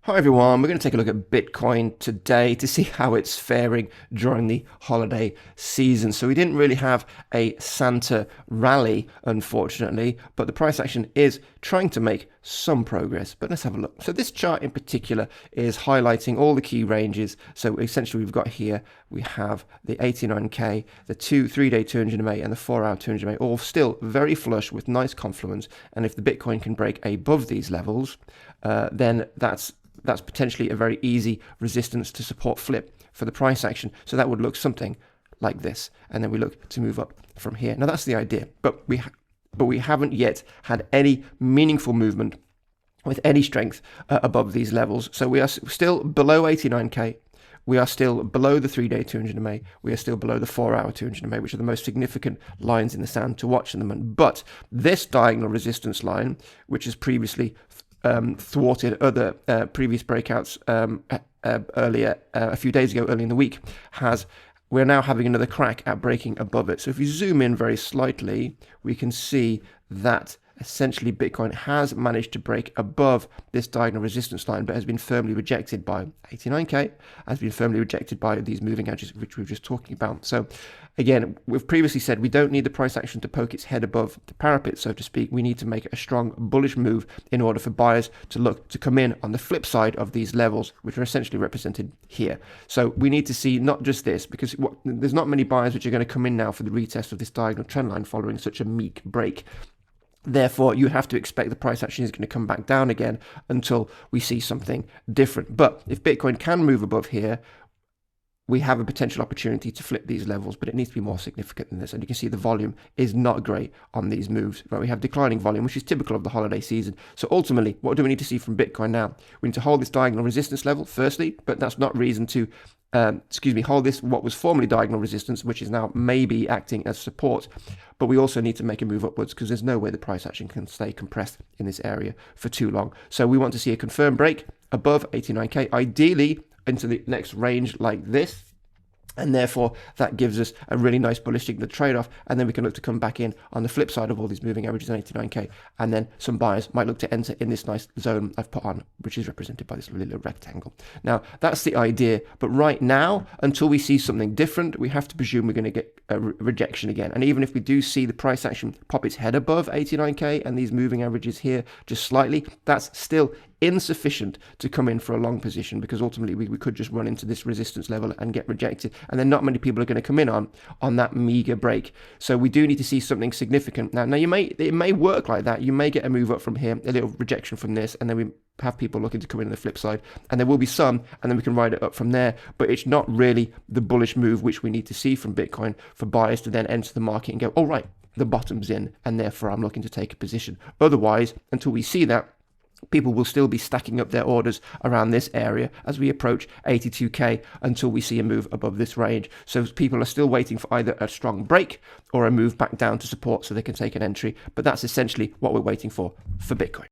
Hi everyone, we're going to take a look at Bitcoin today to see how it's faring during the holiday season. So we didn't really have a Santa rally, unfortunately, but the price action is trying to make some progress. But let's have a look. So this chart in particular is highlighting all the key ranges. So essentially we've got here, we have the 89K, the 3-day 200 MA and the 4-hour 200 MA, all still very flush with nice confluence. And if the Bitcoin can break above these levels, then that's potentially a very easy resistance to support flip for the price action. So that would look something like this. And then we look to move up from here. Now that's the idea, but we haven't yet had any meaningful movement with any strength above these levels. So we are still below 89K. We are still below the 3-day 200 MA. We are still below the 4-hour 200 MA, which are the most significant lines in the sand to watch in the moment. But this diagonal resistance line, which has previously thwarted other previous breakouts earlier, a few days ago, early in the week, we're now having another crack at breaking above it. So if you zoom in very slightly, we can see that essentially Bitcoin has managed to break above this diagonal resistance line, but has been firmly rejected by 89K, has been firmly rejected by these moving averages, which we were just talking about. So again, we've previously said we don't need the price action to poke its head above the parapet, so to speak. We need to make a strong bullish move in order for buyers to look to come in on the flip side of these levels, which are essentially represented here. So we need to see not just this, because there's not many buyers which are going to come in now for the retest of this diagonal trend line following such a meek break. Therefore, you have to expect the price action is going to come back down again until we see something different. But if Bitcoin can move above here, we have a potential opportunity to flip these levels, but it needs to be more significant than this. And you can see the volume is not great on these moves. Right? We have declining volume, which is typical of the holiday season. So ultimately, what do we need to see from Bitcoin now? We need to hold this diagonal resistance level, firstly, but that's not reason to hold this, what was formerly diagonal resistance, which is now maybe acting as support. But we also need to make a move upwards because there's no way the price action can stay compressed in this area for too long. So we want to see a confirmed break above 89K, ideally into the next range like this. And therefore, that gives us a really nice bullish signal trade-off. And then we can look to come back in on the flip side of all these moving averages on 89K. And then some buyers might look to enter in this nice zone I've put on, which is represented by this little rectangle. Now, that's the idea. But right now, until we see something different, we have to presume we're going to get a rejection again. And even if we do see the price action pop its head above 89K and these moving averages here just slightly, that's still insufficient to come in for a long position, because ultimately we could just run into this resistance level and get rejected, and then not many people are going to come in on that meager break. So we do need to see something significant. Now it may work like that. You may get a move up from here, a little rejection from this, and then we have people looking to come in on the flip side, and there will be some, and then we can ride it up from there. But it's not really the bullish move which we need to see from Bitcoin for buyers to then enter the market and go, all right, the bottom's in, and therefore I'm looking to take a position. Otherwise, until we see that, people will still be stacking up their orders around this area as we approach 82K until we see a move above this range. So people are still waiting for either a strong break or a move back down to support so they can take an entry. But that's essentially what we're waiting for Bitcoin.